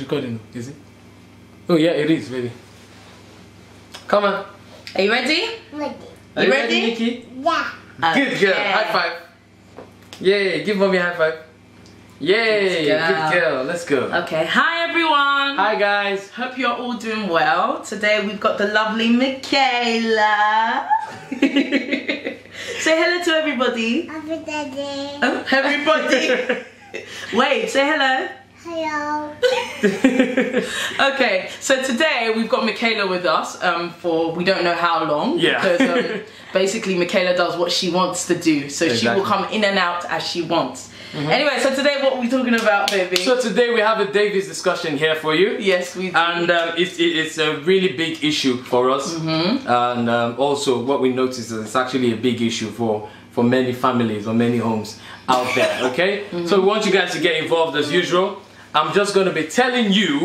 recording, is it? Oh yeah, it is, baby. Come on. Are you ready? Ready. Are you ready, Nikki? Yeah. Good girl. High five. Yay, give mommy a high five. Yay, good girl. Let's go. Okay, hi everyone. Hi guys. Hope you're all doing well. Today we've got the lovely Michaela. Say hello to everybody. Everybody. Oh, everybody. Wait, say hello. Hello. Okay, so today we've got Michaela with us for we don't know how long. Yeah. Because basically Michaela does what she wants to do. So Exactly. she will come in and out as she wants. Anyway, so today what are we talking about, baby? So today we have a Davis discussion here for you. Yes, we do. And it's a really big issue for us. And also what we noticed is it's actually a big issue for many families or many homes out there, okay? So we want you guys to get involved as usual. I'm just going to be telling you...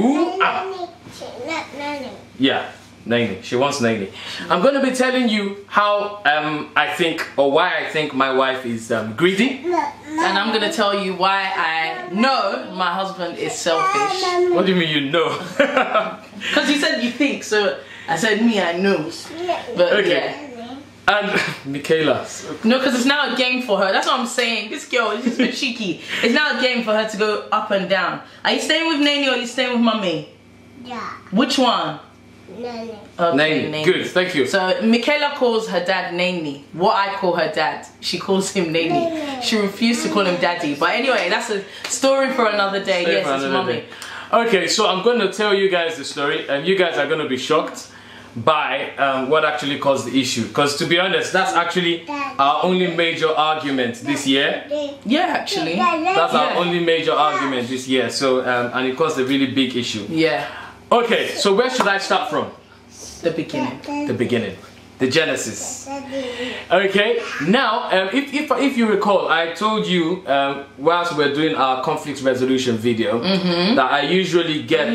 Yeah, Naini. She wants Naini. I'm going to be telling you how I think, or why I think my wife is greedy. And I'm going to tell you why I know my husband is selfish. What do you mean you know? Because you said you think, so I said me, I know. But Okay. yeah. And Michaela. No, because it's now a game for her. That's what I'm saying. This girl is just a bit cheeky. It's now a game for her to go up and down. Are you staying with Naini or are you staying with Mummy? Yeah. Which one? Nani. Okay, Naini. Good, thank you. So Michaela calls her dad Naini. What I call her dad, she calls him Naini. She refused to call him daddy. But anyway, that's a story for another day. Stay Yes, for it's another Mummy. day. Okay, so I'm going to tell you guys the story, and you guys are going to be shocked by what actually caused the issue. Because to be honest, that's actually our only major argument this year. Yeah, actually. That's our Yeah. only major argument this year. So and it caused a really big issue. Yeah, Okay, so where should I start from? the beginning. The beginning, the genesis. Okay, now if you recall, I told you whilst we're doing our conflict resolution video that I usually get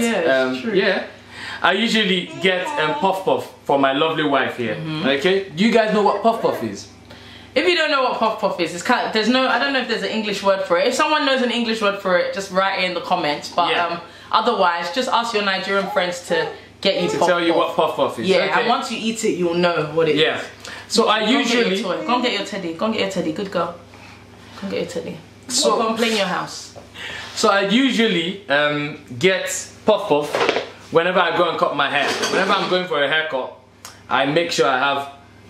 I usually get puff puff for my lovely wife here. Okay, do you guys know what puff puff is? If you don't know what puff puff is, it's kind of, there's no, I don't know if there's an English word for it. If someone knows an English word for it, just write it in the comments. But otherwise, just ask your Nigerian friends to get you To puff tell you puff. what puff puff is. Yeah, Okay. and once you eat it, you'll know what it is. Yeah. So I Go and get usually your toy. Go and get your teddy. Go and get your teddy. Good girl. Go and get your teddy. So- Go and play in your house. So I usually get puff puff whenever I go and cut my hair. Whenever I'm going for a haircut, I make sure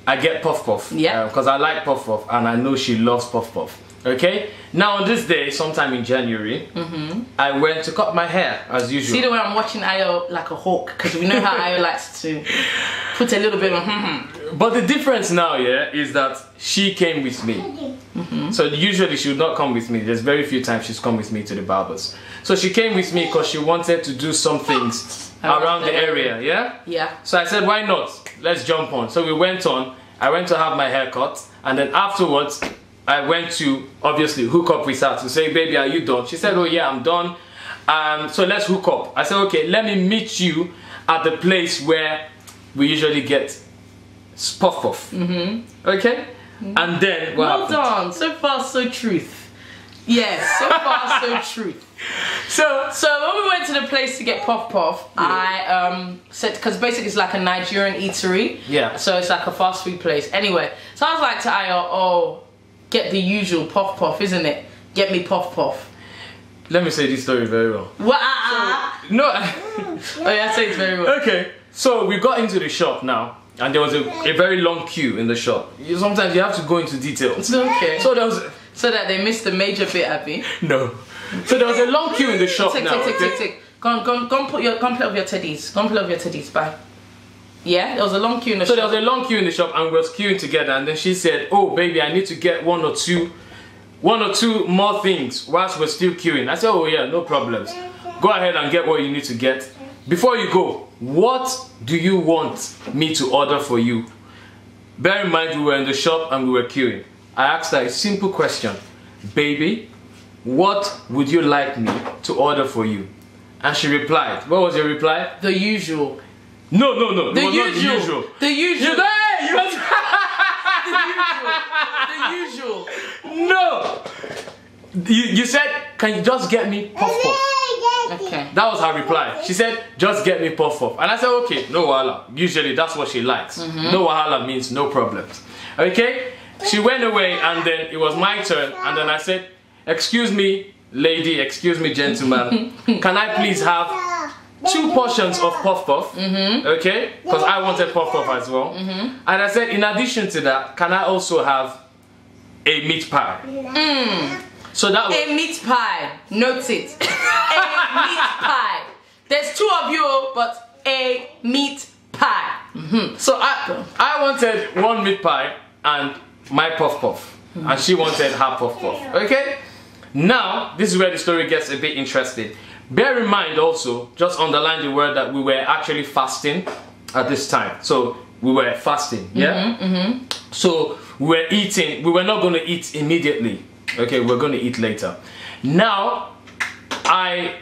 I get puff puff. Yeah. Because I like puff puff and I know she loves puff puff. Okay. Now on this day, sometime in January, I went to cut my hair as usual. See the way I'm watching Ayo like a hawk, because we know how Ayo likes to put a little bit of But the difference now, is that she came with me. So usually she would not come with me. There's very few times she's come with me to the barbers. So she came with me because she wanted to do some things around the area, yeah? Yeah. So I said, why not? Let's jump on. So we went on. I went to have my hair cut. And then afterwards, I went to, obviously, hook up with her to say, baby, are you done? She said, oh yeah, I'm done. So let's hook up. I said, okay, let me meet you at the place where we usually get puff puff. Okay? And then what Well happened? done. So far, so truth. Yes, so far, so truth. So when we went to the place to get puff puff, I said, because basically it's like a Nigerian eatery. Yeah. So it's like a fast food place. Anyway, so I was like to Ayo, oh, get the usual puff puff, isn't it? Get me puff puff. Let me say this story very well. What? No. Oh yeah, say it very well. Okay. So we got into the shop now. And there was a very long queue in the shop. Sometimes you have to go into details. It's okay. So there was... So that they missed the major bit, Abby. No. So there was a long queue in the shop now. Take. Go on, play with your teddies. Go and play with your teddies. Bye. Yeah, there was a long queue in the shop. So there was a long queue in the shop and we was queuing together, and then she said, oh baby, I need to get one or two more things whilst we're still queuing. I said, oh yeah, no problems. Go ahead and get what you need to get. Before you go, what do you want me to order for you? Bear in mind, we were in the shop and we were queuing. I asked her a simple question. Baby, what would you like me to order for you? And she replied. What was your reply? The usual. No. The usual. The usual. The usual. No! You said, can you just get me puff puff? Okay. That was her reply. She said, just get me puff puff. And I said, okay, no wahala. Usually that's what she likes. No wahala means no problems. Okay? She went away and then it was my turn. And then I said, excuse me, lady, excuse me, gentleman. Can I please have 2 portions of puff puff? Okay? Because I wanted puff puff as well. And I said, in addition to that, can I also have a meat pie? So that was a meat pie. Note it. A meat pie. There's 2 of you, but a meat pie. So I wanted 1 meat pie and my puff puff, and she wanted her puff puff. Okay? Now this is where the story gets a bit interesting. Bear in mind also, just underline the word that we were actually fasting at this time. So we were fasting, yeah? So we were eating. We were not going to eat immediately. Okay, we're going to eat later. Now I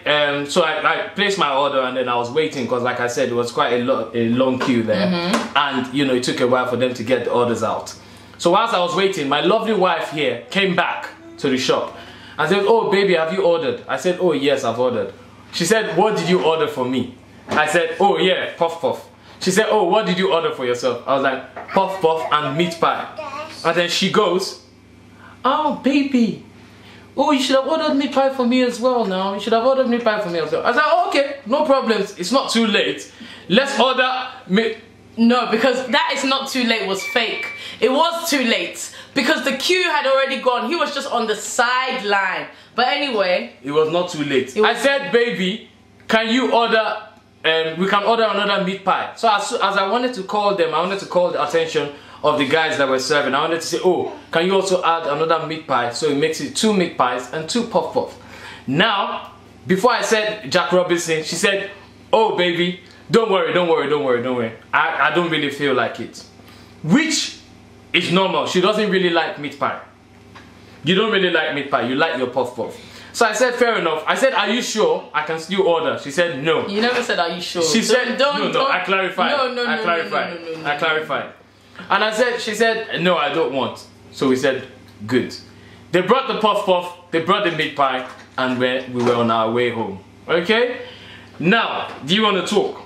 placed my order and then I was waiting because, like I said, it was quite a long queue there, and you know, it took a while for them to get the orders out. So whilst I was waiting, my lovely wife here came back to the shop and said, oh baby, have you ordered? I said, oh yes, I've ordered. She said, what did you order for me? I said, oh yeah, puff puff. She said, oh, what did you order for yourself? I was like, puff puff and meat pie. And then she goes, oh baby, oh, you should have ordered meat pie for me as well now. You should have ordered meat pie for me as well. I said, oh, okay, no problems. It's not too late. Let's order meat. No, because that is not too late was fake. It was too late because the queue had already gone. He was just on the sideline. But anyway, it was not too late. I said, baby, can you order? We can order another meat pie. So as I wanted to call them, I wanted to call the attention of the guys that were serving. I wanted to say, oh, can you also add another meat pie? So it makes it 2 meat pies and 2 puff puff. Now, before I said Jack Robinson, she said, oh baby, don't worry. I don't really feel like it. Which is normal. She doesn't really like meat pie. You don't really like meat pie, you like your puff puff. So I said, fair enough. I said, are you sure I can still order? She said, no. You never said, are you sure? She said, no, I clarified. I clarified. And she said, no, I don't want. So we said, good. They brought the puff puff, they brought the meat pie, and we were on our way home. Okay? Now, do you want to talk?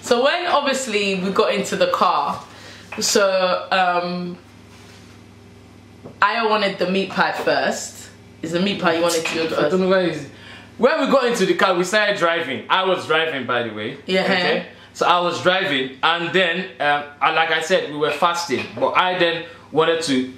So when obviously we got into the car, so I wanted the meat pie first. Is the meat pie you wanted to do first? I don't know where is it. When we got into the car, we started driving. I was driving, by the way. Yeah. Okay? So I was driving, and then, like I said, we were fasting. But I then wanted to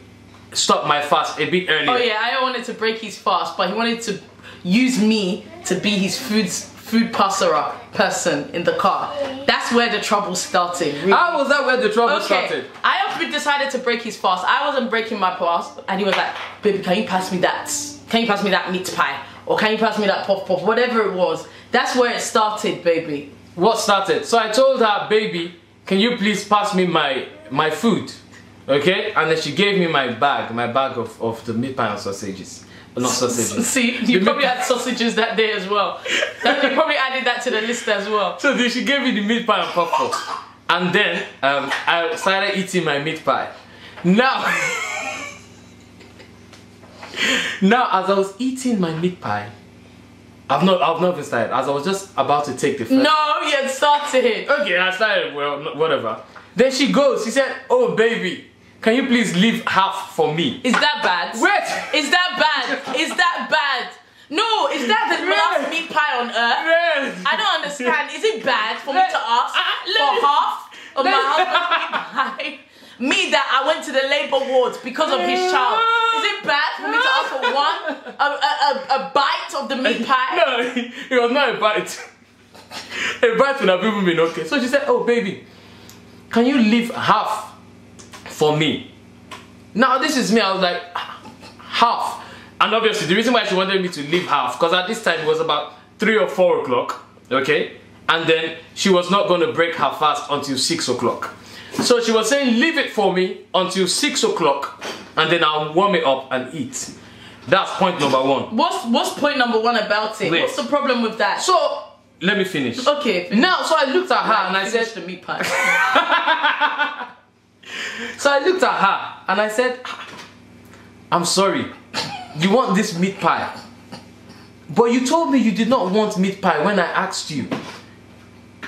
stop my fast a bit earlier. Oh yeah, I wanted to break his fast, but he wanted to use me to be his food person in the car. That's where the trouble started. Really. How was that where the trouble started? I decided to break his fast. I wasn't breaking my fast, and he was like, baby, can you pass me that? Can you pass me that meat pie? Or can you pass me that puff puff? Whatever it was. That's where it started, baby. What started? So I told her, baby, can you please pass me my food? Okay? And then she gave me my bag of the meat pie and sausages. Not sausages. See, you probably had sausages that day as well. You probably added that to the list as well. So then she gave me the meat pie and puff puff. And then I started eating my meat pie. Now, as I was eating my meat pie, I've not even started. As I was just about to take the first. No, you had started. Okay, I started. Well, whatever. Then she goes. She said, "Oh baby, can you please leave half for me?" Is that bad? Wait. Is that bad? Is that bad? No, is that the last meat pie on earth? Yes. I don't understand. Is it bad for me to ask for half of my husband's meat pie? Me that I went to the labour wards because of his child. Is it bad for me to ask for a bite of the meat pie? No, it was not a bite. A bite would have even been okay. So she said, "Oh baby, can you leave half for me?" Now this is me. I was like, half. And obviously the reason why she wanted me to leave half, because at this time it was about 3 or 4 o'clock. Okay, and then she was not going to break her fast until 6 o'clock. So she was saying, leave it for me until 6 o'clock, and then I'll warm it up and eat. That's point number 1. What's point number 1 about it? Wait. What's the problem with that? So let me finish. Okay. Now, so I looked at her and I said, the meat pie. So I looked at her and I said, I'm sorry. You want this meat pie? But you told me you did not want meat pie when I asked you.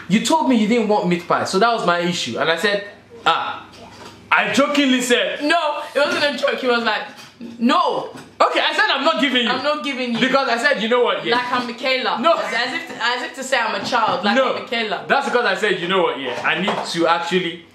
You told me you didn't want meat pie, so that was my issue. And I said, I jokingly said, no, it wasn't a joke. He was like, no. Okay, I said I'm not giving you. I'm not giving you. Because I said, you know what, yeah. Like I'm Michaela. No. As if to say I'm a child, like I'm Michaela. That's because I said, you know what, yeah, I need to actually,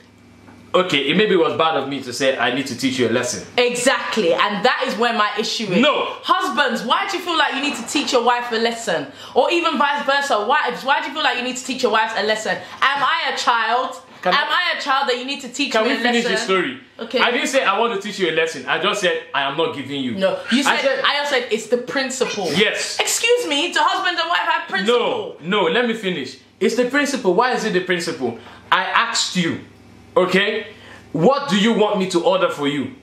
okay, it maybe was bad of me to say I need to teach you a lesson. Exactly, and that is where my issue is. No. Husbands, why do you feel like you need to teach your wife a lesson? Or even vice versa, wives, why do you feel like you need to teach your wives a lesson? Am I a child? Am I a child that you need to teach me a lesson? Can we finish the story? Okay. I didn't say I want to teach you a lesson. I just said I am not giving you. No, you said, I also said it's the principle. Yes. Excuse me, do husband and wife have principle? No, let me finish. It's the principle. Why is it the principle? I asked you, okay, what do you want me to order for you?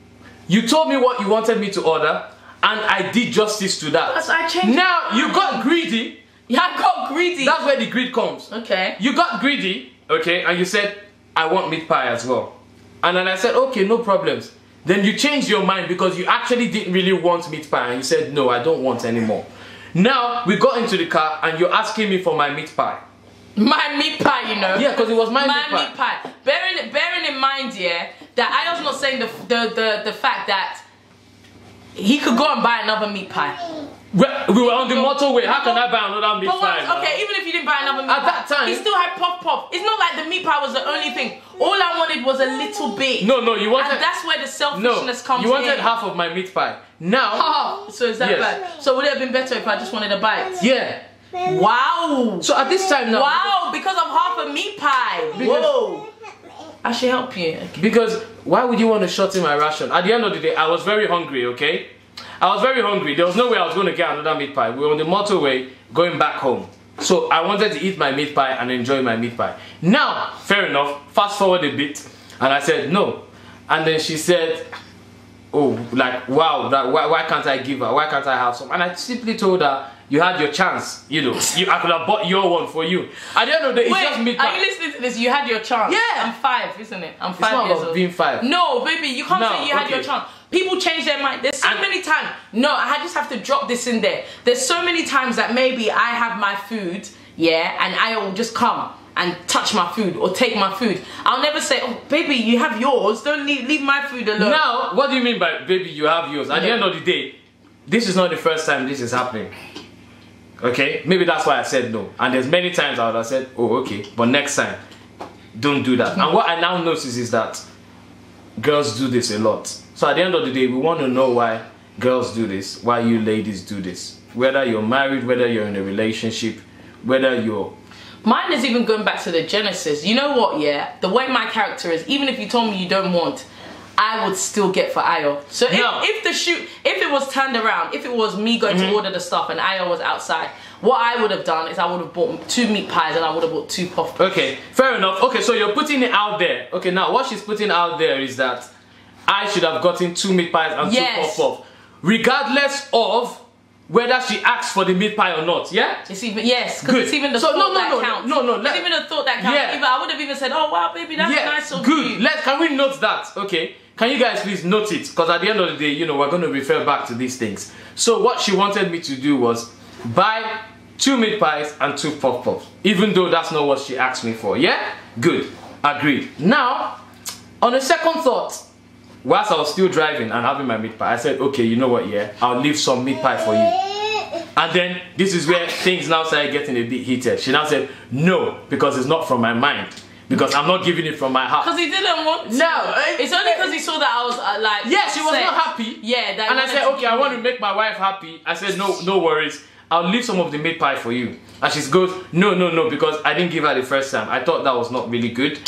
You told me what you wanted me to order, and I did justice to that. That's why I changed. Now, you got greedy. Yeah, I got greedy. That's where the greed comes. Okay. You got greedy, okay, and you said, I want meat pie as well. And then I said, okay, no problems. Then you changed your mind because you actually didn't really want meat pie, and you said, no, I don't want anymore. Now, we got into the car, and you're asking me for my meat pie. My meat pie, you know. Yeah, because it was my meat pie. Bearing in mind, yeah, that I was not saying the fact that he could go and buy another meat pie. We were on the motorway. How can I buy another meat pie? Okay, even if you didn't buy another meat pie, at that time, he still had pop. It's not like the meat pie was the only thing. All I wanted was a little bit. No, you wanted. And that's where the selfishness comes in. You wanted half of my meat pie. Now. Half. So is that bad? So would it have been better if I just wanted a bite? Yeah. Wow. So at this time now. Wow, because of half a meat pie. Whoa. I should help you. Okay. Because why would you want to shorten my ration? At the end of the day, I was very hungry, okay? I was very hungry. There was no way I was going to get another meat pie. We were on the motorway going back home. So I wanted to eat my meat pie and enjoy my meat pie. Now, fair enough, fast forward a bit. And I said, no. And then she said, oh, like, wow, why can't I give her? Why can't I have some? And I simply told her, you had your chance, you know. I could have bought your one for you. At the end of the day, it's just meat pie. Are you listening to this? You had your chance. Yeah. I'm 5, isn't it? I'm 5 it's not years about old. being 5. No, baby, you can't say you had your chance. People change their mind. There's so many times. No, I just have to drop this in there. There's so many times that maybe I have my food, yeah, and I will just come and touch my food or take my food. I'll never say, oh, baby, you have yours. Don't leave my food alone. Now, what do you mean by, baby, you have yours? At the end of the day, this is not the first time this is happening. Okay? Maybe that's why I said no. And there's many times I would have said, oh, okay, but next time, don't do that. And what I now notice is that girls do this a lot. So at the end of the day, we want to know why girls do this, why you ladies do this. Whether you're married, whether you're in a relationship, whether you're... Mine is even going back to the genesis. You know what, yeah? The way my character is, even if you told me you don't want, I would still get for Ayo. So if it was turned around, if it was me going to order the stuff and Ayo was outside, what I would have done is I would have bought 2 meat pies and I would have bought 2 puff pies. Okay, fair enough. Okay, so you're putting it out there. Okay, now what she's putting out there is that I should have gotten 2 meat pies and 2 puff puff, regardless of whether she asks for the meat pie or not. Yeah. It's even because it's even the thought that counts. It's even the thought that counts. Yeah. Even, I would have even said, "Oh wow, baby, that's nice of you." Good. Can we note that? Okay. Can you guys please note it? Because at the end of the day, you know, we're going to refer back to these things. So what she wanted me to do was buy 2 meat pies and 2 puff puffs, even though that's not what she asked me for. Yeah. Good. Agreed. Now, on a second thought, whilst I was still driving and having my meat pie, I said, okay, you know what, yeah, I'll leave some meat pie for you. And then this is where things now started getting a bit heated. She now said, no, because it's not from my mind. Because I'm not giving it from my heart. Because he didn't want to. No. It's only because he saw that I was like... Yeah, she was not happy. Yeah. And I said, okay, I want to make my wife happy. I said, no worries. I'll leave some of the meat pie for you. And she goes, no, because I didn't give her the first time. I thought that was not really good.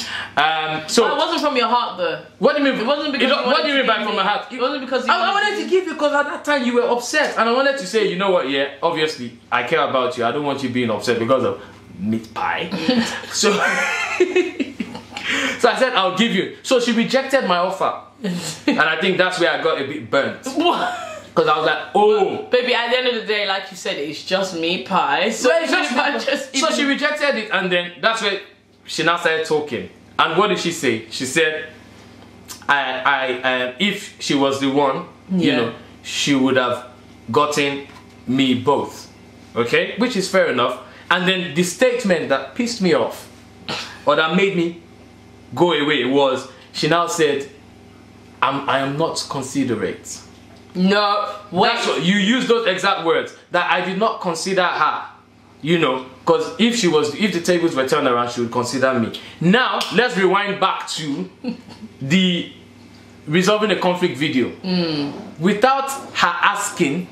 So it wasn't from your heart though. What do you mean? It wasn't because what do you mean by from my heart? It wasn't because I wanted to give you because at that time you were upset. And I wanted to say, you know what, yeah, obviously I care about you. I don't want you being upset because of meat pie. So I said, I'll give you. So she rejected my offer. And I think that's where I got a bit burnt. What? Because I was like, oh. Baby, at the end of the day, like you said, it's just meat pie. So, so she rejected it, and then that's where she now started talking. And what did she say? She said, if she was the one, you know, she would have gotten me both. okay, which is fair enough. And then the statement that pissed me off, or that made me go away, was she now said, I am not considerate. No, wait. That's what, you use those exact words, that I did not consider her. You know, because if the tables were turned around, she would consider me. Now, let's rewind back to the resolving a conflict video. Without her asking,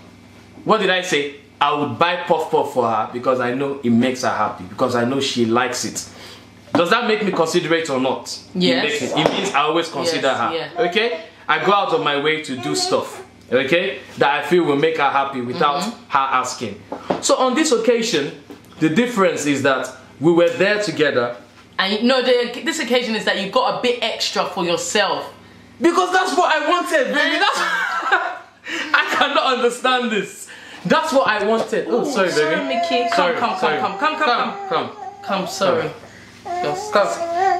what did I say? I would buy puff puff for her because I know it makes her happy, because I know she likes it. Does that make me considerate or not? Yes. It means I always consider her. Yeah. Okay? I go out of my way to do stuff, okay, that I feel will make her happy without her asking. So on this occasion, the difference is that we were there together. And no, this occasion is that you got a bit extra for yourself. Because that's what I wanted, baby. That's I cannot understand this. That's what I wanted. Oh, sorry, baby. Sorry, Mickey. Come, sorry. Come.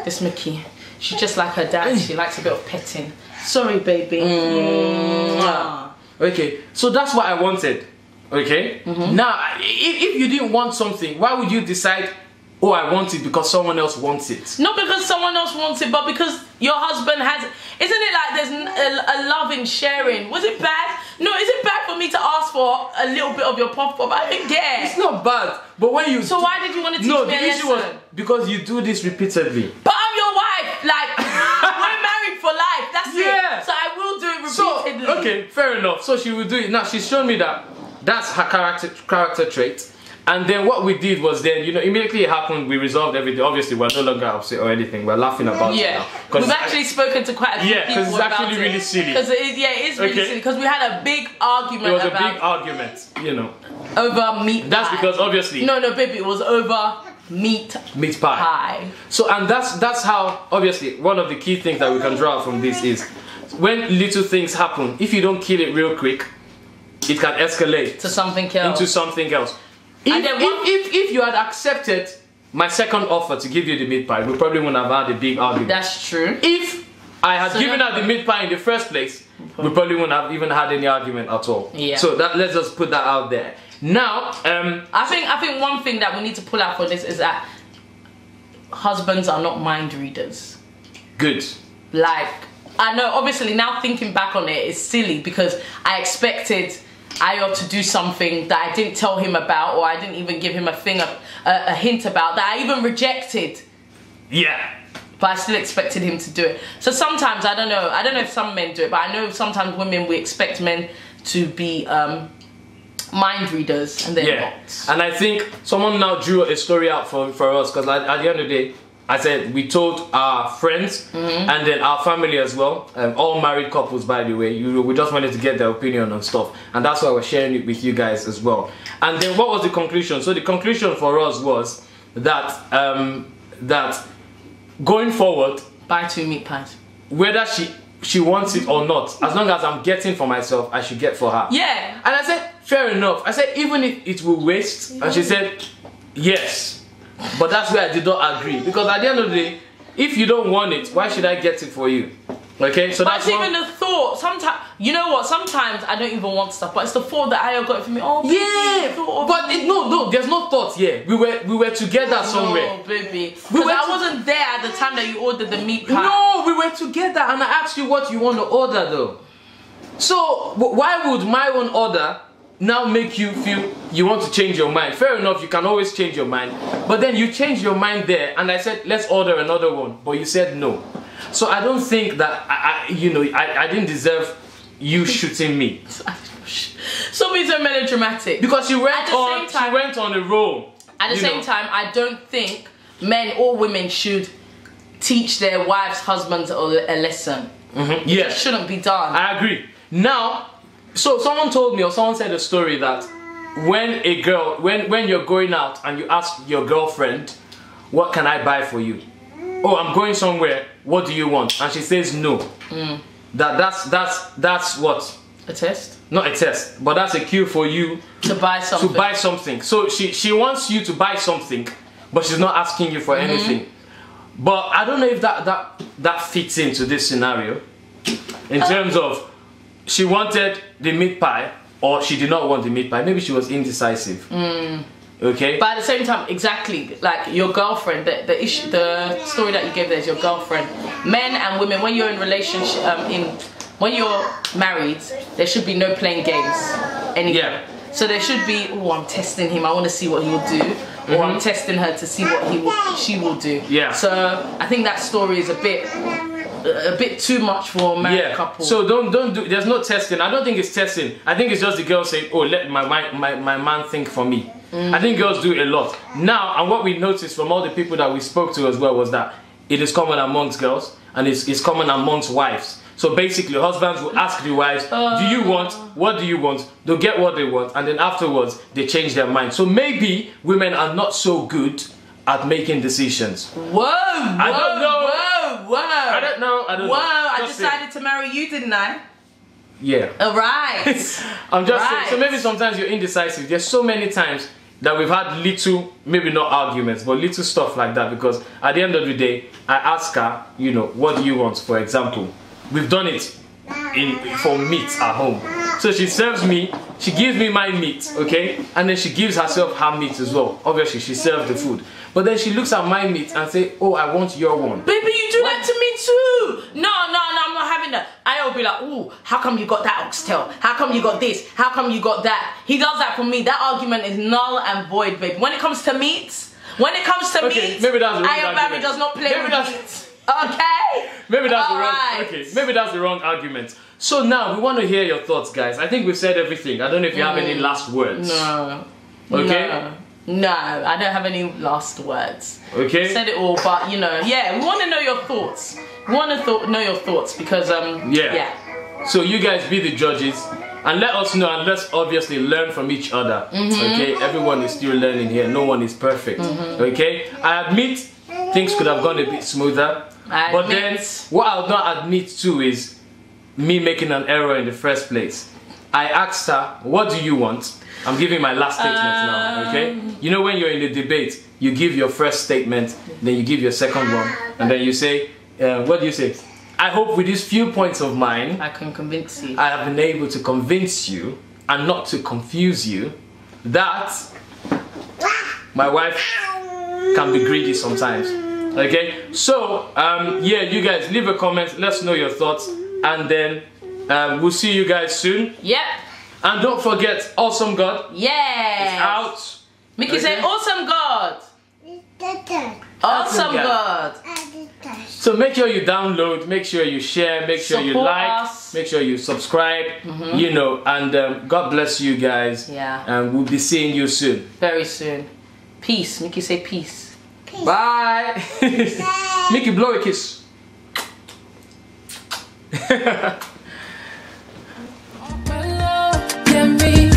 This Mickey, she's just like her dad. She likes a bit of petting. Sorry, baby. Okay, so that's what I wanted. Okay? Now, if you didn't want something, why would you decide, oh, I want it because someone else wants it? Not because someone else wants it, but because your husband has... Isn't it like there's a love in sharing? Was it bad? No, is it bad for me to ask for a little bit of your pop-pop? I didn't get it. It's not bad, but when you... So why did you want to teach me a lesson? No, the issue was because you do this repeatedly. But I'm your wife. Like, we're married for life. That's it. So I will do it repeatedly. So, okay, fair enough. So she will do it. Now, she's shown me that that's her character trait. And then what we did was then, you know, immediately it happened, we resolved everything. Obviously, we're no longer upset or anything. We're laughing about it now. We've actually spoken to quite a few people because it's actually really silly. Because it is really silly. Because we had a big argument. It was a big argument, you know. Over meat pie. That's because obviously... No, baby, it was over meat pie. So, and that's how, obviously, one of the key things that we can draw out from this is, when little things happen, if you don't kill it real quick, it can escalate to something else. Into something else. If you had accepted my second offer to give you the meat pie, we probably wouldn't have had a big argument. That's true. If I had given her the meat pie in the first place, we probably wouldn't have even had any argument at all. Yeah. So let's just put that out there. Now, I think one thing that we need to pull out for this is that husbands are not mind readers. Good. Like, I know, obviously, now thinking back on it, it's silly because I expected Ayo to do something that I didn't tell him about, or I didn't even give him a hint about, that I even rejected. Yeah. But I still expected him to do it. So sometimes, I don't know if some men do it, but I know sometimes women, we expect men to be mind readers, and they're not. And I think someone now drew a story out for us, because at the end of the day, I said we told our friends and then our family as well, all married couples, by the way. We just wanted to get their opinion on stuff, and that's why we're sharing it with you guys as well. And then what was the conclusion? So the conclusion for us was that that going forward, buy 2 meat pies. Whether she wants it or not, as long as I'm getting for myself, I should get for her. Yeah. And I said, fair enough. I said, even if it will waste, and she said, yes. But that's where I did not agree, because at the end of the day, if you don't want it, why should I get it for you? Okay, so that's even the thought. Sometimes, you know what? Sometimes I don't even want stuff, but it's the thought that I got it for me. Oh, baby, yeah, but no, there's no thought here. We were together somewhere. No, baby, because I wasn't there at the time that you ordered the meat pie. No, we were together, and I asked you what you want to order, though. So why would my own order now make you feel you want to change your mind? Fair enough, you can always change your mind, but then you changed your mind there, and I said let's order another one, but you said no. So I don't think that I didn't deserve you shooting me. Stop being so melodramatic. Because she went on a roll. At the same time, I don't think men or women should teach their wives, husbands a lesson. Yeah, it shouldn't be done. I agree. Now, so someone told me, or someone said a story that when you're going out and you ask your girlfriend, what can I buy for you? Oh, I'm going somewhere, what do you want? And she says no. That's what? A test? Not a test, but that's a cue for you to buy something. So she wants you to buy something, but she's not asking you for anything. But I don't know if that fits into this scenario. In terms of, she wanted the meat pie, or she did not want the meat pie. Maybe she was indecisive. Okay. But at the same time, exactly, like your girlfriend, the issue, the story that you gave there is your girlfriend. Men and women, when you're in relationship, when you're married, there should be no playing games anymore. Yeah. So there should be, oh, I'm testing him, I want to see what he will do, or I'm testing her to see what she will do. Yeah. So I think that story is a bit too much for a married couple. So don't do. There's no testing. I don't think it's testing. I think it's just the girl saying, "Oh, let my man think for me." I think girls do a lot now, and what we noticed from all the people that we spoke to as well was that it is common amongst girls and it's common amongst wives. So basically, husbands will ask the wives, "Do you want? What do you want?" They'll get what they want, and then afterwards they change their mind. So maybe women are not so good at making decisions. Whoa! I don't know. Whoa! I don't know. I decided to marry you, didn't I? Yeah. All right. I'm just saying. So maybe sometimes you're indecisive. There's so many times that we've had little, maybe not arguments, but little stuff like that. Because at the end of the day, I ask her, you know, what do you want? For example, we've done it for meat at home. So she serves me, she gives me my meat, okay? And then she gives herself her meat as well. Obviously, she serves the food. But then she looks at my meat and say, "Oh, I want your one." Baby, you do that to me too. No, I'm not having that. I'll be like, "Oh, how come you got that oxtail? How come you got this? How come you got that?" He does that for me. That argument is null and void, baby. When it comes to meat, maybe that's the wrong argument. Does not play with meat. Okay. Maybe that's the wrong. Okay. Maybe that's the wrong argument. So now we want to hear your thoughts, guys. I think we've said everything. I don't know if you have any last words. No. Okay. No, I don't have any last words. Okay. Said it all, but you know, yeah, we want to know your thoughts. We want to know your thoughts because yeah. So you guys be the judges and let us know, and let's obviously learn from each other. Okay. Everyone is still learning here. No one is perfect. Okay. I admit things could have gone a bit smoother, but then what I'll not admit to is me making an error in the first place. I asked her, "What do you want?" I'm giving my last statement now, okay? You know when you're in a debate, you give your first statement, then you give your second one, and then you say, what do you say? "I hope with these few points of mine, I can convince you. I have been able to convince you, and not to confuse you, that my wife can be greedy sometimes." Okay? So, yeah, you guys leave a comment, let's know your thoughts, and then we'll see you guys soon. Yep. And don't forget, Awesome God is out. Mickey said, "Awesome God." Awesome God. So make sure you download, make sure you share, make sure you like, make sure you subscribe, you know, and God bless you guys. Yeah. And we'll be seeing you soon. Very soon. Peace. Mickey say peace. Bye. Mickey, blow a kiss. Can be